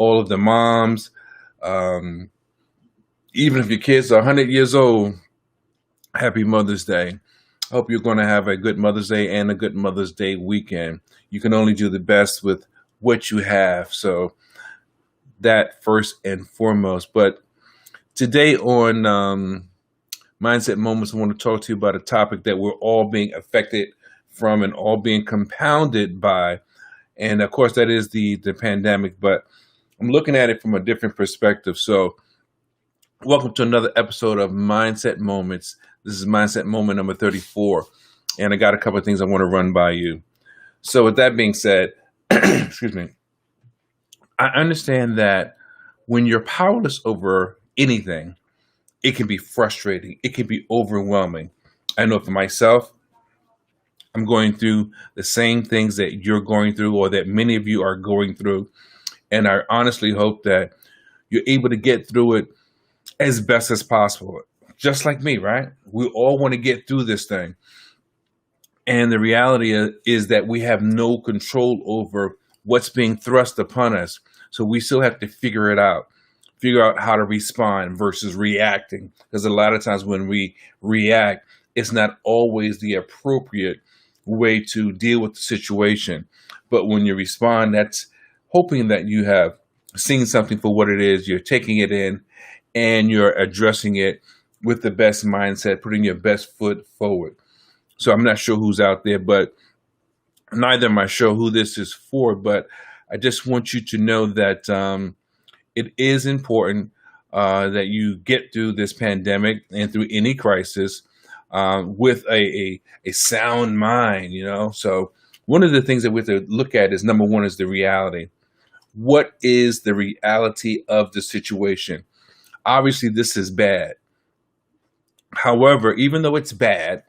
all of the moms. Um, Even if your kids are 100 years old, happy Mother's Day. Hope you're going to have a good Mother's Day and a good Mother's Day weekend. You can only do the best with what you have. So that first and foremost. But today on Mindset Moments, I want to talk to you about a topic that we're all being affected from and all being compounded by. And of course, that is the pandemic, but I'm looking at it from a different perspective. So welcome to another episode of Mindset Moments. This is Mindset Moment number 34. And I got a couple of things I want to run by you. So with that being said, excuse me, I understand that when you're powerless over anything, it can be frustrating. It can be overwhelming. I know for myself, I'm going through the same things that you're going through or that many of you are going through. And I honestly hope that you're able to get through it as best as possible. Just like me, right? We all want to get through this thing. And the reality is that we have no control over what's being thrust upon us. So we still have to figure it out, figure out how to respond versus reacting. Because a lot of times when we react, it's not always the appropriate way to deal with the situation. But when you respond, that's hoping that you have seen something for what it is, you're taking it in, and you're addressing it with the best mindset, putting your best foot forward. So I'm not sure who's out there, but neither am I sure who this is for, but I just want you to know that it is important that you get through this pandemic and through any crisis with a sound mind, you know? So one of the things that we have to look at is number one is the reality. What is the reality of the situation? Obviously, this is bad. However, even though it's bad,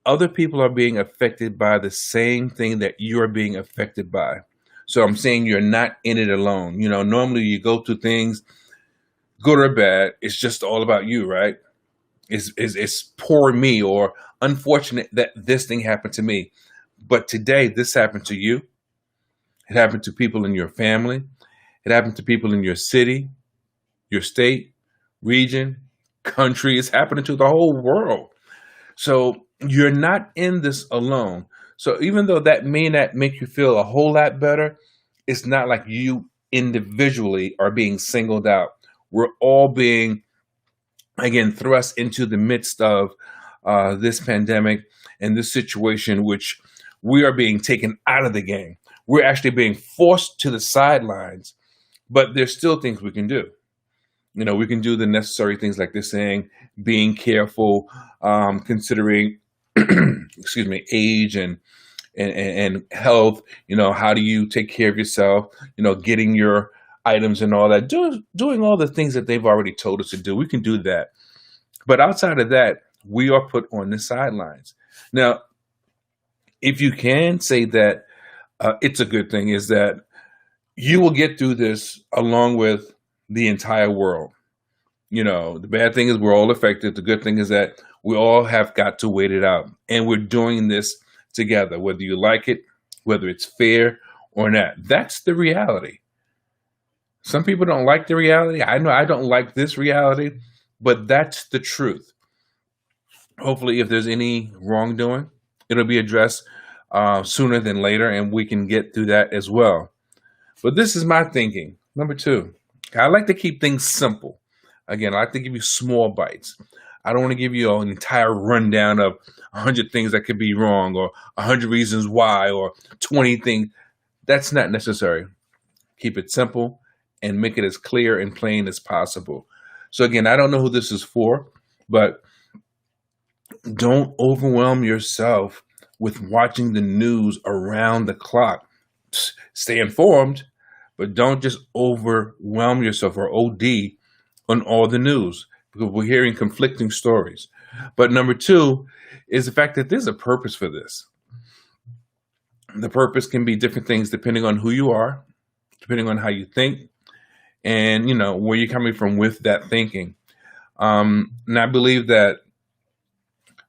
other people are being affected by the same thing that you're being affected by. So I'm saying you're not in it alone. You know, normally you go through things, good or bad, it's just all about you, right? It's poor me or unfortunate that this thing happened to me. But today, this happened to you. It happened to people in your family. It happened to people in your city, your state, region, country. It's happening to the whole world. So you're not in this alone. So even though that may not make you feel a whole lot better, it's not like you individually are being singled out. We're all being, again, thrust into the midst of this pandemic and this situation, which we are being taken out of the game. We're actually being forced to the sidelines, but there's still things we can do. You know, we can do the necessary things like they're saying, being careful, considering, excuse me, age and health. You know, how do you take care of yourself? You know, getting your items and all that, doing all the things that they've already told us to do. We can do that. But outside of that, we are put on the sidelines. Now, if you can say that it's a good thing, is that you will get through this along with the entire world. You know, the bad thing is we're all affected. The good thing is that we all have got to wait it out. And we're doing this together, whether you like it, whether it's fair or not. That's the reality. Some people don't like the reality. I know I don't like this reality, but that's the truth. Hopefully, if there's any wrongdoing, it'll be addressed sooner than later, and we can get through that as well. But this is my thinking. Number two, I like to keep things simple. Again, I like to give you small bites. I don't want to give you an entire rundown of 100 things that could be wrong or 100 reasons why or 20 things. That's not necessary. Keep it simple and make it as clear and plain as possible. So again, I don't know who this is for, but don't overwhelm yourself with watching the news around the clock. Stay informed, but don't just overwhelm yourself or OD on all the news because we're hearing conflicting stories. But number two is the fact that there's a purpose for this. The purpose can be different things depending on who you are, depending on how you think, and you know where you're coming from with that thinking. And I believe that,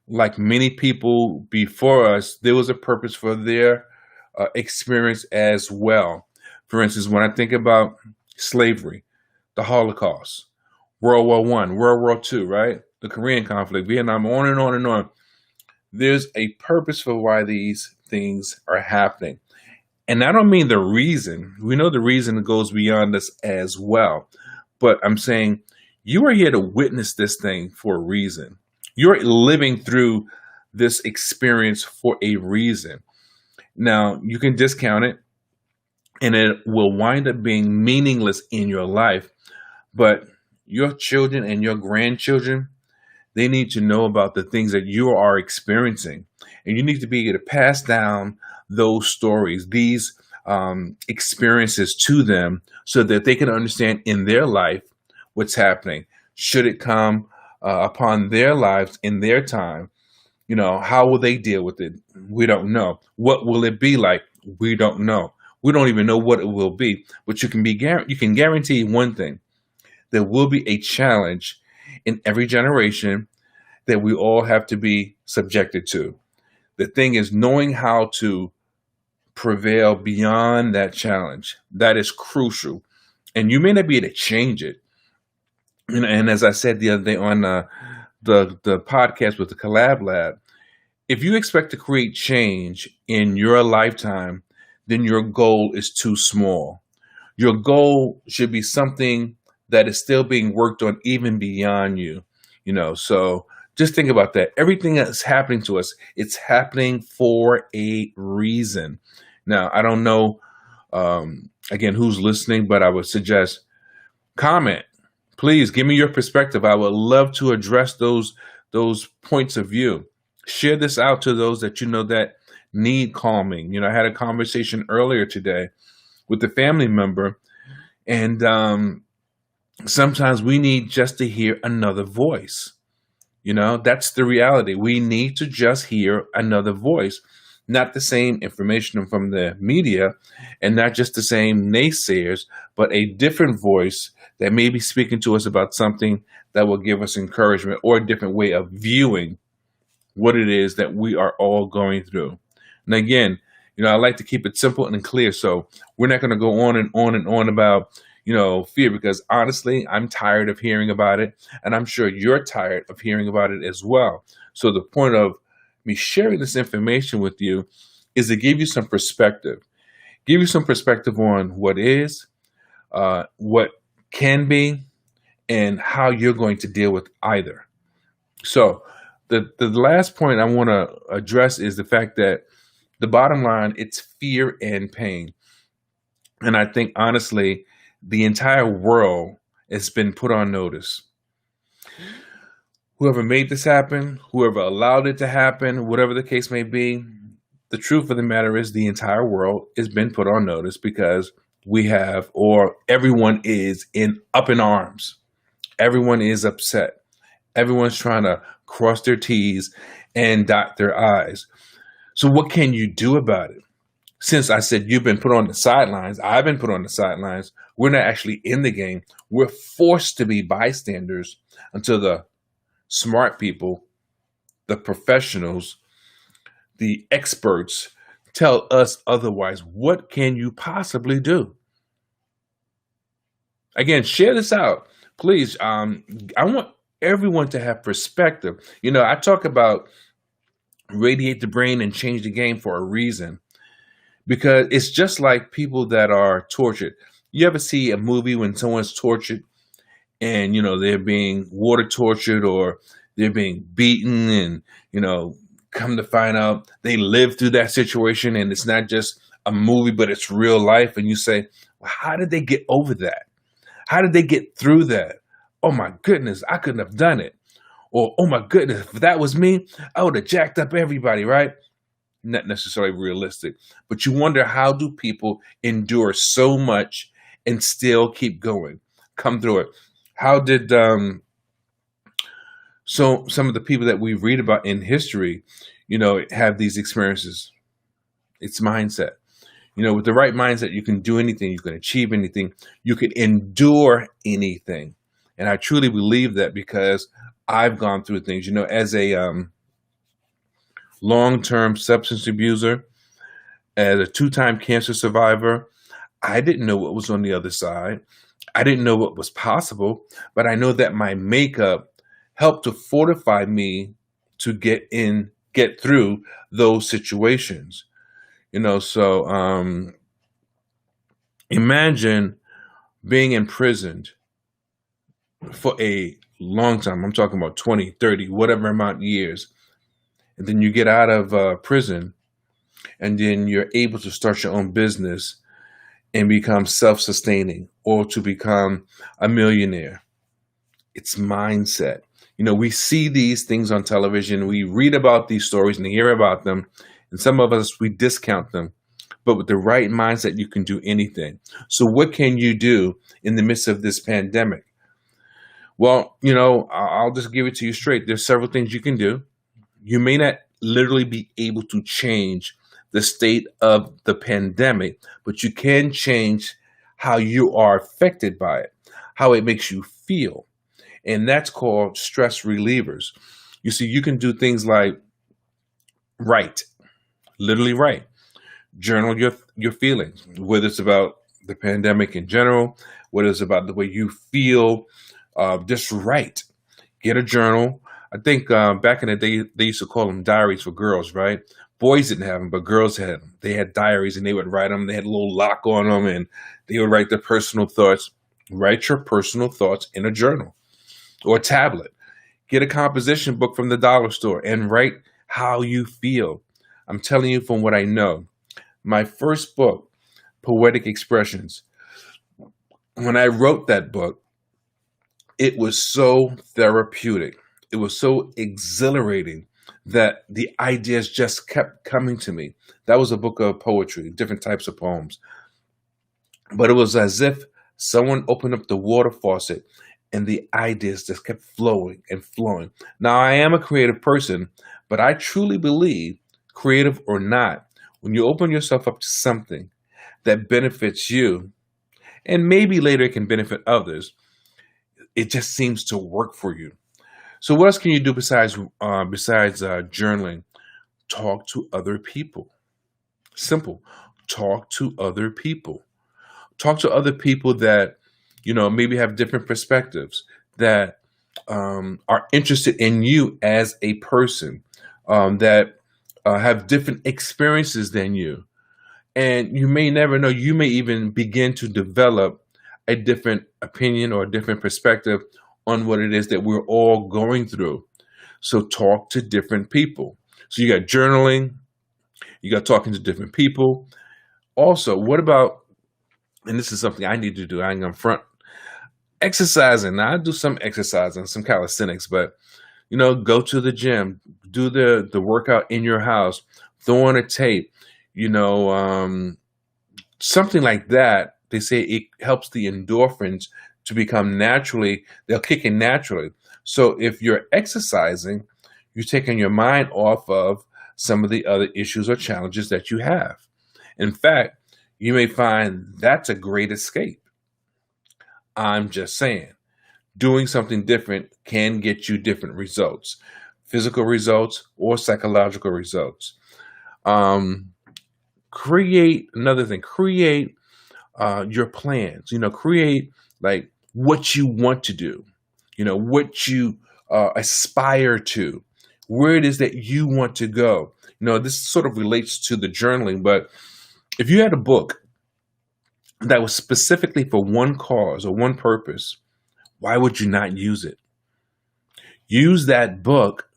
like many people before us, there was a purpose for their experience as well. For instance, when I think about slavery, the Holocaust, World War One, World War Two, right? The Korean conflict, Vietnam, on and on and on. There's a purpose for why these things are happening. And I don't mean the reason. We know the reason goes beyond us as well. But I'm saying you are here to witness this thing for a reason. You're living through this experience for a reason. Now, you can discount it and it will wind up being meaningless in your life. But your children and your grandchildren, they need to know about the things that you are experiencing. And you need to be able to pass down those stories, these experiences to them so that they can understand in their life what's happening. Should it come upon their lives in their time, how will they deal with it? We don't know. What will it be like? We don't know. We don't even know what it will be. But you can guarantee one thing. There will be a challenge in every generation that we all have to be subjected to. The thing is knowing how to prevail beyond that challenge. That is crucial. And you may not be able to change it. And as I said the other day on the podcast with the Collab Lab, if you expect to create change in your lifetime, then your goal is too small. Your goal should be something that is still being worked on even beyond you. So just think about that. Everything that's happening to us, it's happening for a reason. Now, I don't know, again, who's listening, but I would suggest comment. Please give me your perspective. I would love to address those points of view. Share this out to those that that need calming. I had a conversation earlier today with a family member, and sometimes we need just to hear another voice. That's the reality. We need to just hear another voice, not the same information from the media and not just the same naysayers, but a different voice that may be speaking to us about something that will give us encouragement or a different way of viewing what it is that we are all going through. And again, I like to keep it simple and clear. So we're not going to go on and on and on about fear, because honestly, I'm tired of hearing about it. And I'm sure you're tired of hearing about it as well. So the point of me sharing this information with you is to give you some perspective, on what is, what can be, and how you're going to deal with either. So the last point I want to address is the fact that the bottom line, it's fear and pain. And I think honestly, the entire world has been put on notice. Whoever made this happen, whoever allowed it to happen, whatever the case may be, the truth of the matter is the entire world has been put on notice because everyone is up in arms. Everyone is upset. Everyone's trying to cross their T's and dot their I's. So what can you do about it? Since I said you've been put on the sidelines, I've been put on the sidelines. We're not actually in the game. We're forced to be bystanders until the smart people, the professionals, the experts tell us otherwise. What can you possibly do? Again, share this out. Please, I want everyone to have perspective. I talk about radiate the brain and change the game for a reason. Because it's just like people that are tortured. You ever see a movie when someone's tortured and, they're being water tortured or they're being beaten and, come to find out they lived through that situation and it's not just a movie, but it's real life. And you say, well, how did they get over that? How did they get through that? Oh my goodness, I couldn't have done it. Or, oh my goodness, if that was me, I would have jacked up everybody, right? Not necessarily realistic, but you wonder, how do people endure so much and still keep going, come through it? How did some of the people that we read about in history, have these experiences? It's mindset. With the right mindset, you can do anything, you can achieve anything, you can endure anything. And I truly believe that because I've gone through things, as a long-term substance abuser, as a 2-time cancer survivor, I didn't know what was on the other side. I didn't know what was possible, but I know that my makeup helped to fortify me to get through those situations. So imagine being imprisoned for a long time. I'm talking about 20, 30, whatever amount of years. And then you get out of prison, and then you're able to start your own business and become self-sustaining, or to become a millionaire. It's mindset. We see these things on television. We read about these stories and hear about them. And some of us, we discount them. But with the right mindset, you can do anything. So what can you do in the midst of this pandemic? Well, I'll just give it to you straight. There's several things you can do. You may not literally be able to change the state of the pandemic, but you can change how you are affected by it, how it makes you feel. And that's called stress relievers. You see, you can do things like write, literally write, journal your feelings, whether it's about the pandemic in general, whether it's about the way you feel, just write, get a journal. I think back in the day, they used to call them diaries for girls, right? Boys didn't have them, but girls had them. They had diaries and they would write them. They had a little lock on them and they would write their personal thoughts. Write your personal thoughts in a journal or a tablet. Get a composition book from the dollar store and write how you feel. I'm telling you from what I know. My first book, Poetic Expressions, when I wrote that book, it was so therapeutic. It was so exhilarating that the ideas just kept coming to me. That was a book of poetry, different types of poems. But it was as if someone opened up the water faucet and the ideas just kept flowing and flowing. Now, I am a creative person, but I truly believe, creative or not, when you open yourself up to something that benefits you, and maybe later it can benefit others, it just seems to work for you. So what else can you do besides journaling? Talk to other people. Simple. Talk to other people. Talk to other people that maybe have different perspectives, that are interested in you as a person, that have different experiences than you. And you may never know, you may even begin to develop a different opinion or a different perspective on what it is that we're all going through. So talk to different people. So you got journaling, you got talking to different people. Also, what about, and this is something I need to do, I ain't gonna front, exercising. Now I do some exercising, some calisthenics, but go to the gym, do the workout in your house, throw on a tape, something like that. They say it helps the endorphins to become naturally, they'll kick in naturally. So if you're exercising, you're taking your mind off of some of the other issues or challenges that you have. In fact, you may find that's a great escape. I'm just saying, doing something different can get you different results, physical results or psychological results. Create another thing, create your plans, create like what you want to do, what you aspire to, where it is that you want to go. This sort of relates to the journaling, but if you had a book that was specifically for one cause or one purpose, why would you not use it? Use that book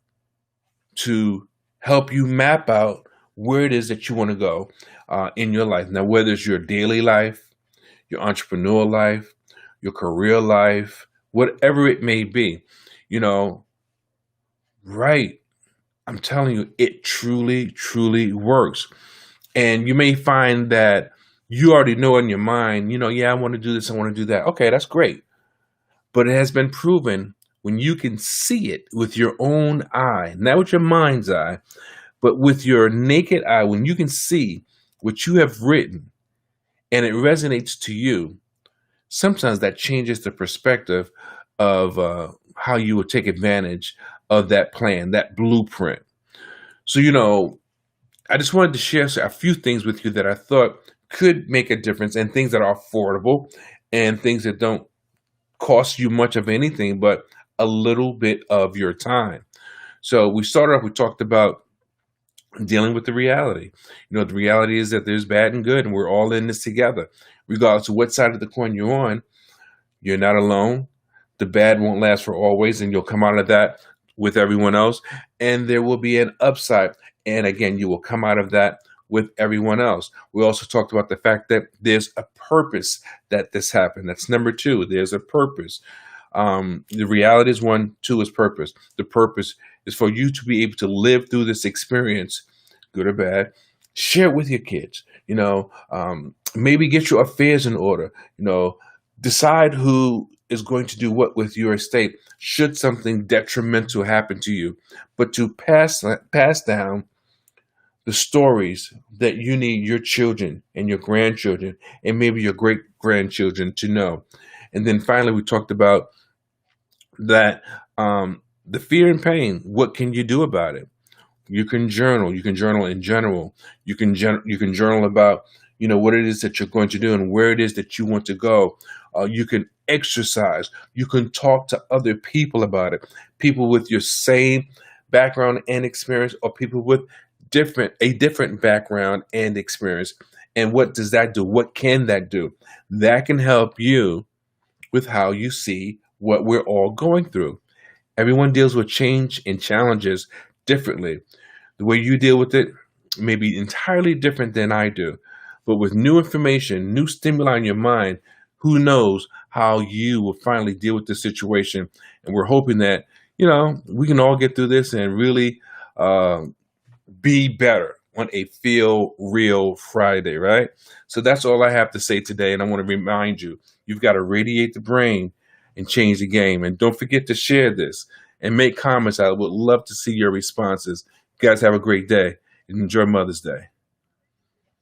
to help you map out where it is that you want to go in your life. Now, whether it's your daily life, your entrepreneurial life, your career life, whatever it may be, right. I'm telling you, it truly, truly works. And you may find that you already know in your mind, yeah, I want to do this, I want to do that. Okay, that's great. But it has been proven when you can see it with your own eye, not with your mind's eye, but with your naked eye, when you can see what you have written and it resonates to you, sometimes that changes the perspective of how you would take advantage of that plan, that blueprint. So, I just wanted to share a few things with you that I thought could make a difference, and things that are affordable and things that don't cost you much of anything but a little bit of your time. So we started off, we talked about dealing with the reality. The reality is that there's bad and good, and we're all in this together. Regardless of what side of the coin you're on, you're not alone. The bad won't last for always, and you'll come out of that with everyone else, and there will be an upside. And again, you will come out of that with everyone else. We also talked about the fact that there's a purpose that this happened. That's number two. There's a purpose. The reality is one, two is purpose. The purpose is for you to be able to live through this experience, good or bad. Share it with your kids. Maybe get your affairs in order. Decide who is going to do what with your estate should something detrimental happen to you. But to pass down the stories that you need your children and your grandchildren and maybe your great grandchildren to know. And then finally, we talked about that the fear and pain. What can you do about it? You can journal. You can journal in general. You can journal about what it is that you're going to do and where it is that you want to go. You can exercise. You can talk to other people about it. People with your same background and experience, or people with a different background and experience. And what does that do? What can that do? That can help you with how you see what we're all going through. Everyone deals with change and challenges differently. The way you deal with it may be entirely different than I do. But with new information, new stimuli in your mind, who knows how you will finally deal with the situation. And we're hoping that, we can all get through this and really be better on a Feel Real Friday, right? So that's all I have to say today. And I want to remind you, you've got to radiate the brain and change the game. And don't forget to share this and make comments. I would love to see your responses. You guys have a great day and enjoy Mother's Day.